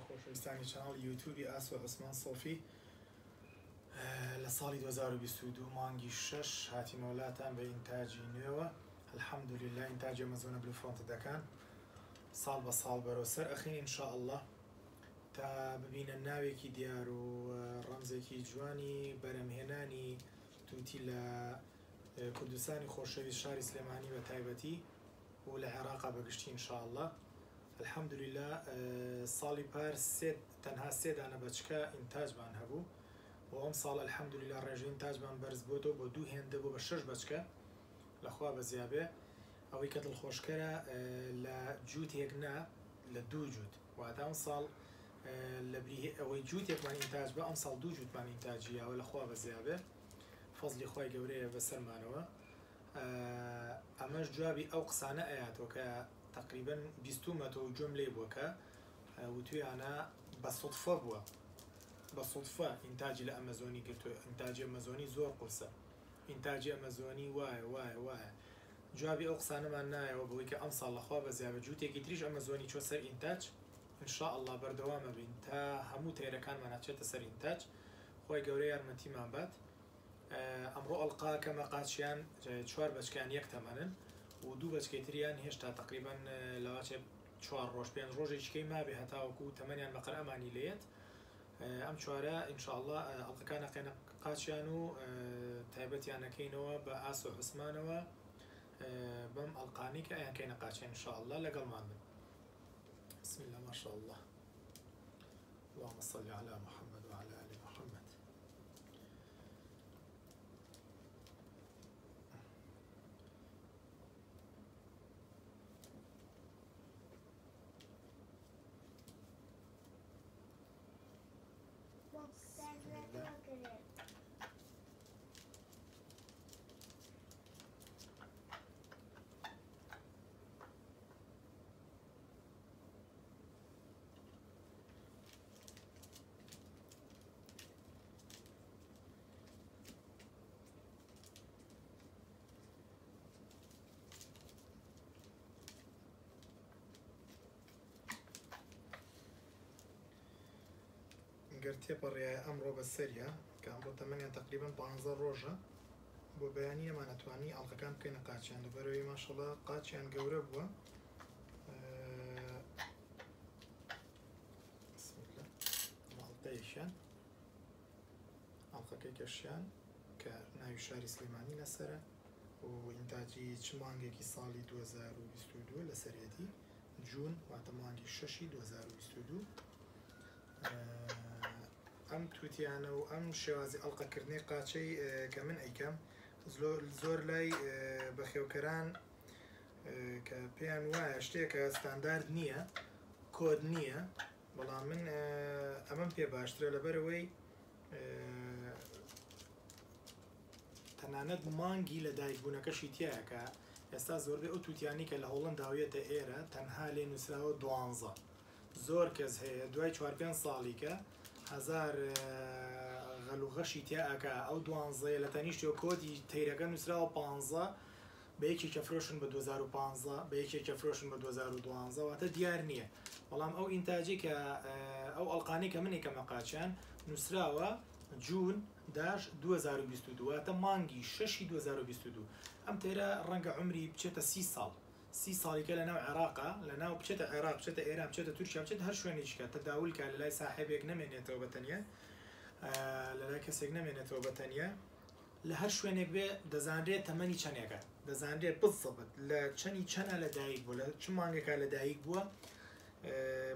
خۆشەویستانی چەناڵی یوتیوبی ئاسۆ عوسمان سۆفی لە ساڵی 2022 مانگی 6 هاتینە وڵاتان بە ئینتاجی نوێوە. الحەمدولله ئینتاجی ئەمەزۆنە بلوفرۆنتە دەکەن ساڵ بە ساڵ بەرەوسەر ئەخین ئینشاءالله تا ببینە ناوێکی دیار و ڕەمزێکی جوانی بەرەمهێنانی توتی لە کوردستانی خۆشەویست شاری سلێمانی بە تایبەتی و لە عێراقا بەگشتی ئینشاءالله. الحەمدولله ساڵی پار تەنها سێ دانە بەچکە ئینتاجمان هەبوو بۆ ئەم ساڵ الحەمدولله ڕێژەی ئینتاجمان بەرز بۆتەوە بۆ 2 هێندە بۆ بە 6 بەچکە لەخوا بەزیابێ. ئەوەی کە دڵخۆشکەرە لە جووتێک نا لە 2 جووت واتە ئەم ساڵ ئەوەی جووتێکمان ئینتاج بە ئەم ساڵ 2 جووتمان ئینتاجیەوە لەخوا بەزیابێ فەزلی خوای گەورەیە بەسەرمانەوە. ئەمەش جوابی ئەو قسانە ئەیاتەوە کە تقریبا 20 مەتەوە جۆم لێ بووە کە وتویانە بە سوودفە بووە، بە سوودفە ئینتاجی لە ئەمەزۆنی گرتووە. ئینتاجی ئەمەزۆنی زۆر قورسە، ئینتاجی ئەمەزۆنی وایە. جوابی ئەو قسانەمان نایەوە بۆی کە ئەم ساڵ لەخوا بەزیابە جووتێکی تریش ئەمەزۆنی چۆ سەر ئینتاج ئینشاءالله بەردەوامە بین تا هەموو تێرەکانمان هەچێتە سەر ئینتاج. خۆی گەورەی یارمەتیمان بات. ئەمڕۆ ئەڵقا کەمە قاچیان 4 بەچکیان 1 تەمەنن و 2 بەچکەی تریان هێشتا تقریبا لەواچێ 4 ڕۆژ 5 ڕۆژێکیکەی مابێ هەتاوەکو تەمەنیان بەقەر ئەمانی لێت. ئەم چوارە ئینشاءالله ئەڵقەکانە قێنە قاچیان و تایبەتیانەکەینەوە بە ئاسۆ عوسمانەوە بەم ئەڵقانی کە ئەیان کەینە قاچیان ئینشاءالله لەگەڵمان بن. بسم الله ما شاء الله. اللهم صل على محمد وعلى آل محمد. گەرتێپەڕێ ئەمڕۆ بەسەریە کە ئەمڕۆ تەمەنیان تقریبا 15 ڕۆژە بۆ بەیانی ئەمانەتوانی ئەڵقەکان بکەینە قاچیان لەبەرەوەی ماشەڵڵا قاچیان گەورە بووە. ئەڵقەیەکیان ئەڵقەکەی کەشیان کە ناوی شاری سلێمانی لەسرە و ئینتاجی چ مانگێکی ساڵی 2022 لەسەرەتی جوون واتە مانگی 6 2022. ئەم تووتیانە و ئەم شێوازی ئەڵقەکردنی قاچەی کە من ئەیکەم زۆر لای بەخێوکەران کە پێیان وایە شتێکە ستاندارد نییە، کۆد نییە، بەڵام من ئەمەم پێ باشترە لەبەرەوەی تەنانەت مانگی لە دایکبوونەکەشی تایە کە ئێستا زۆربەی ئەو تووتیانی کە لە هۆڵەنداویەتە ئێرە تەنها لێ نووسراوە 12. زۆر کەس هەیە دوای 4-5 ساڵیکە هزار غەلوغەشی تیاکە ئەو 12 لە تەنیشتەوە کۆدی تەیرەکە نووسراوە 15 بە یەکێکە فرۆشن بە 2015 بە یەکێکە فرۆشن بە 2012 واتە دیار نییە. بەڵام ئەو ئینتاجی کە ئەو ئەڵقانی کە منی کەمە قاچیان نووسراوە جوون داش 2022 واتە مانگی 6 2022. ئەم تێرە ڕەنگە عمری بچێتە 30 ساڵ 30 ساڵیکە لە ناو عێراقا لە ناو بچێتە عێراق بچێتە ئێران بچێتە تورکیا بچێت هەر شوێنێکە تەداولکە لە لای ساحێبێک نامێنێتەوە بەتەنیا لە لای کەسێک نامێنێتەوە بەتەنیا لە هەر شوێنێک بێ دەزانرێت تەمەنی چەندێکە دەزانرێت بزەبت لە چەندی چەنە لە دایک بووە لە چ مانگێکە لە دایک بووە.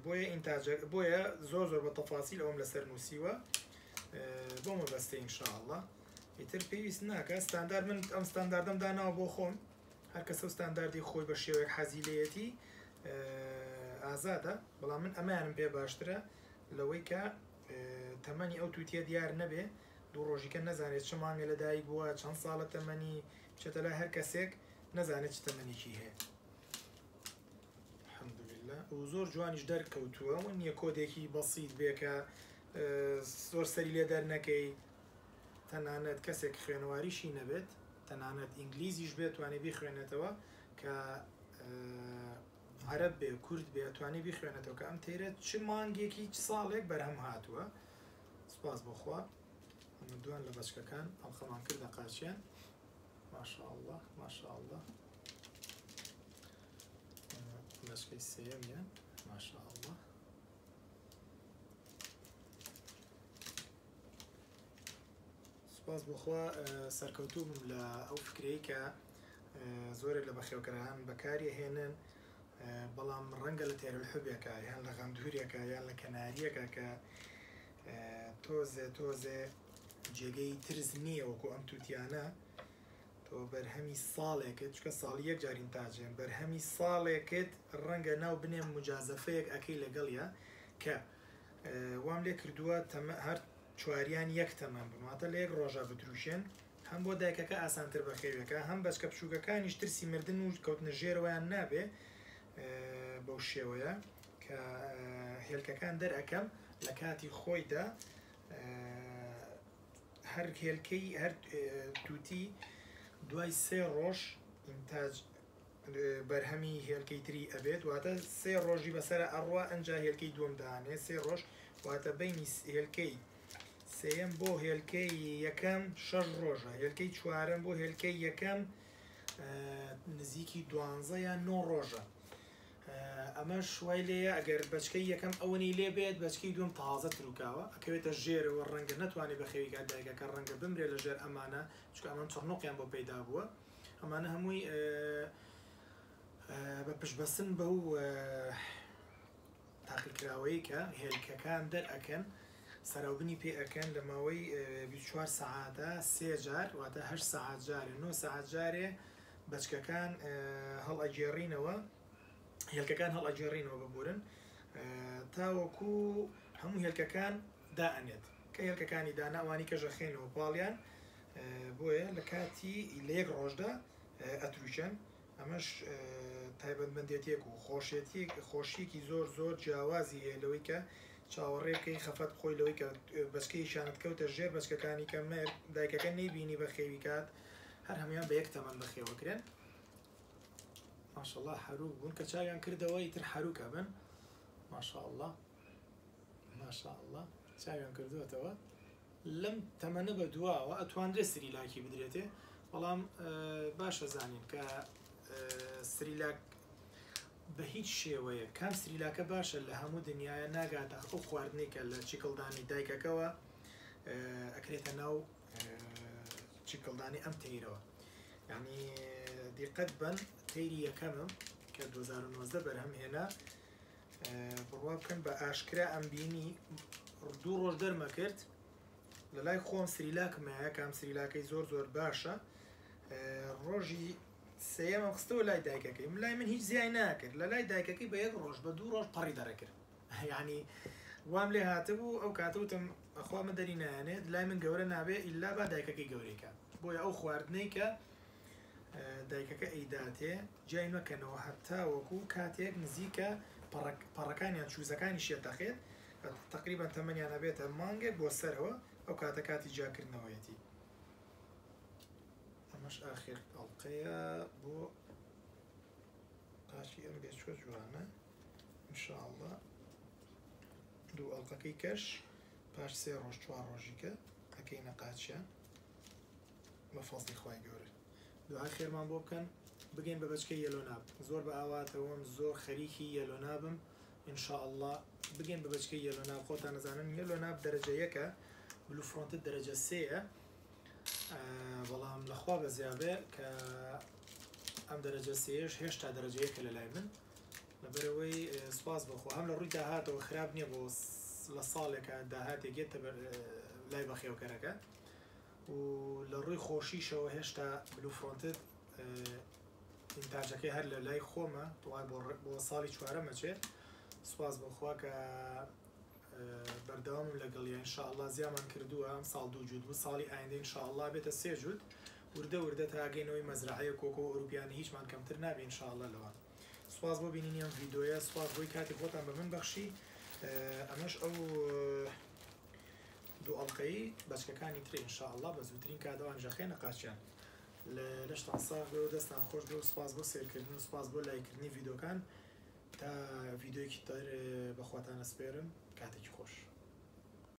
بۆیە ئینتاج بۆیە زۆر بە تەفاسیل ئەوم لەسەر نووسیوە بۆ مەبەستەی ئینشاءالله. ئیتر پێویست ناکە ستاندار من ئەم ستانداردەم داناوە بۆ خۆم هەر کەسە ستانداردی خۆی بە شێوەیەک حەزیلەتی ئازادە، بەڵام من ئەمانم پێ باشترە لەوەی کە تەمەنی ئەو تووتیە دیار نەبێ 2 ڕۆژیکە نەزانێت چ مانگە لە دایک بووە چەند ساڵە تەمەنی بچێتە لای هەر کەسێک نەزانێت چ تەمەنێکی هەیە. الحەمدولله و زۆر جوانیش دەرکەوتووە و نییە کۆدێکی بەسیط بێ کە زۆر سەری لێ دەرنەکەی تەنانەت کەسێک خوێنەواریشی نەبێت تەنانەت ئینگلیزیش بێت توانێت بیخوێنێتەوە کە عەرەب بێ کورد بێ توانی بیخوێنێتەوە کە ئەم تێرە چ مانگێکی چ ساڵێک بەرهەم هاتووە سوپاس بۆخوا ئەمە دوان لە بەچکەکان ئەڵخەمان کردە قاچیان ماشاءالله ماشاءالله بەچکەی سێیەمیان ماشاءالله سوپاس بۆخوا سەرکەوتووم لە ئەو فکرەی کە زۆرێک لە بەخێوکەران بەکاری هێنن بەڵام ڕەنگە لە تێرەلحوبێکە یان لە غەمدوورێکە یان لە کەناریەکە کە تۆزێ جێگەی ترس نییە وەکو ئەم تووتیانە تۆ بەرهەمی ساڵێکت چکە ساڵی یەک جارین تاجێن بەرهەمی ساڵێکت ڕەنگە ناو بنێ مجازەفەیەک ئەەکەی لەگەڵە کە وام لێ کردووە هەر چواریان یەک تەمەن بنواتە لە یەک ڕۆژە بتروشێن هەم بۆ دایکەکە ئاسانتر بەخێوەکە هەم بەچکە بچووکەکانیش ترسی مردن و کەوتنە ژێرەوەیان نابێ بەو شێوەیە کە هێلکەکان دەرئەکەم لە کاتی خۆیدا هەر هێلکەی هەر تووتی دوای 3 ڕۆژ ئینتاج بەرهەمی هێلکەی تری ئەبێت واتە 3 ڕۆژی بەسەر ئەڕوا ئەنجا هێلکەی دووەم دانێ 3 ڕۆژ واتە بینی هێلکەی سێم بۆ هێلکەی یەکەم 6 ڕۆژە هێلکەی چوارەم بۆ هێلکەی یەکەم نزیکی 12 یان 9 ڕۆژە ئەمە شوای لێە ئەگەر بەچکەی یەکەم ئەوەی لێ بێت بەچکەی دوم تازە تروکاوە ئەکەوێتە ژێرەوە ڕەنگە نەتوانێت بە خێویکە دایکەکە ڕەنگە بمرێ لە ژێر ئەمانە چکە ئەمان چڕنۆقیان بۆ پەیدا بووە ئەمانە هەمووی بە پشبەسن بە و تاقیکراوەی کە هێلکەکان دەرئەکەن سەراوبنی پێ ئەەکەن لە ماوەی 24 سەعاتە 3 جار واتە 8 سەعات جارێ 9 سەعات جارێ بەچکەکان هەڵ ئەگێڕینەوە هێلکەکان هەڵ ئەگێڕینەوە ببورن تاوەکو هەموو هێلکەکان دائەنێت کە هێلکەکانی داناوانی کە ژەخێنەوە پاڵیان بۆیە لە کاتی لە یەک ڕۆژدا ئەتروشن ئەمەش تایبەتمەندێتێک و خۆشیەکی زۆر زۆر جیاوازی هەیە لەوەی کە چاوەڕێکەکەی خەفەت خۆی لەوەی کە بەچکەی شانت کەوتە ژێر بەچکەکانی کە دایکەکە نەیبینی بە خێوی کات هەر هەمویان بە یەک تەمەن بەخێوەکرێن ماشاءالله حروق بوون کە چاویان کردەوە ئیتر حروکە بن ماشاءالله ماشاءالله چاویان کردوێتەوە لەم تەمەنە بە دواوە ئەتواندرێ سریلاکی بدرێتێ بەڵام باشە زانین کە سریلاک بە هیچ شێوەیە کام سریلاکە باشە لە هەموو دنیاە ناگاتە ئەو خواردنی کە لە چیکڵدانی دایکەکەەوە ئەکرێتە ناو چیکڵدانی ئەم تەیرەوە یعنی دیقەت بن تەیری یەکەمم کە 2019 بەرهەم هێنا بڕوا بکەن بە ئاشکرا ئەم بینی 2 ڕۆژ دەرمە کرد لە لای خۆم سریلاکمەیە کام سریلاکەی زۆر زۆر باشە ڕۆژی سێمە خستەوە لای دایکەکەی لای من هیچ زیای ناکرد لە لای دایکەکەی بە 1 ڕۆژ بە 2 ڕۆژ پەڕی دەرەکرد یعنی وام لێ هاتبوو ئەو کاتەوتم ئەخوا من دەری نایەنێت لای من گەورە نابێ ئیلا با دایکەکەی گەورەیکە بۆیە ئەو خواردنەی کە دایکەکە ئەیداتێ جای مەکەنەوە هەتا وەکو کاتێک نزیکە پەڕەکانیان چوزەکانی شێتەخێت تقریبا تەمەنیان ئەبێتە مانگێک بۆ سەرەوە ئەو کاتە کاتی جاکردنەوەیەتی ئەمەش ئاخر ئەڵلقەیە بۆ قاچی ئەم بێچوە جوانە ئینشاءالله دوو ئەڵلقەکەی کەش پاش 3 ڕۆژ 4 ڕۆژیکە ئەەکەینە قاچیان بە فەزلی خوای گەورە دوعای خێرمان بۆ بکەن بگەین بە بەچکەی یەلۆناب زۆر بە ئاواتەوەم زۆر خەریکی یەلۆنابم ئینشاءالله بگەین بە بەچکەی یەلۆناب خۆتان نەزانن یەلۆناب دەرەجە 1ە بلو فرۆنتت دەرەجە 3ە بەڵام لەخوا بەزیابێ کە ئەم دەرەجە 3ش هێشتا دەرەجە 1 لە لای من لەبەرەوەی سوپاس بەخۆ هەم لە ڕووی داهاتەوە خراپ نییە بۆ لە ساڵێکە داهاتێکێتە لای بەخێوکەرەکە و لە ڕووی خۆشیشەوە هێشتا بلو فرۆنتت ئینتاجەکەی هەر لە لای خۆمە دوای بۆ ساڵی 4مەچێت سوپاس بەخوا کە بەردەوام لەگەڵی ئینشاءالله زیامان کردووە ئەم ساڵ 2 جوود بوو ساڵی ئایندە ئینشاءالله بێتە 3 جوود وردە تا گەینەوەی مەزرعەیە کۆکۆ ئەوروپیانی هیچمان کەمتر نابێ ئینشاءالله لەوە سوپاس بۆ بینینی ئەم ڤیدۆیە سوپاس بۆی کاتی خۆتان بە من بەخشی ئەمەش ئەو دوو ئەڵلقەی بەچکەکانی ترێ ئینشاءالله بە زووترین کاتەوان ژەخێنە قاچیان لەشتان ساغ بێ و دەستان خۆش بێ و سوپاس بۆ سێرکردن و سوپاس بۆ لایکردنی ڤیدۆکان تا ڤیددیوەیەکی تر بەخواتانە سپێرم کاتێکی خۆش.